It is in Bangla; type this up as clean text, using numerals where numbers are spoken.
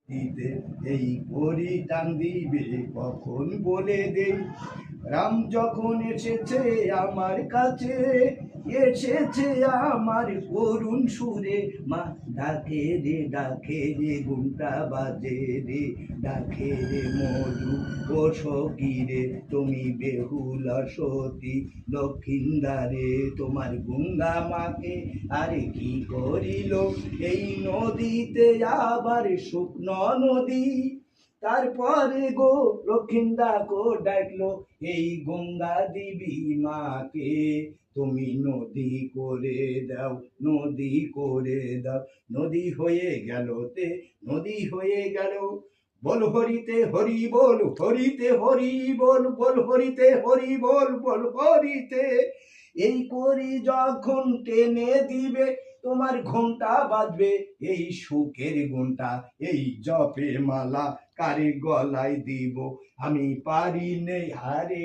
দিতে এই করি টান দিবে কখন বলে দেই। রাম যখন এসেছে আমার কাছে, এসেছে আমার করুণ সুরে, মা ডাকে রে ঘুমটা বাজে রে, ডাকে রে মধু ও সখীরে, তুমি বেহুলা সতী লক্ষিন্দারে, তোমার গঙ্গা মাকে আরে কি করিল এই নদীতে আবার শুকনো নদী। তারপরে গো লক্ষিন্দা গো ডাকলো এই গঙ্গা দেবী মাকে, তুমি নদী করে দাও, নদী করে দাও। নদী হয়ে গেল নদী হয়ে গেল। বল হরিতে হরি বল, হরিতে হরি বল, বল হরিতে হরি বল, বল হরিতে। এই করি যখন টেনে দিবে তোমার ঘন্টা বাজবে এই সুখের ঘন্টা, এই জপে মালা কারে গলায় দিব, আমি পারি নেই হারে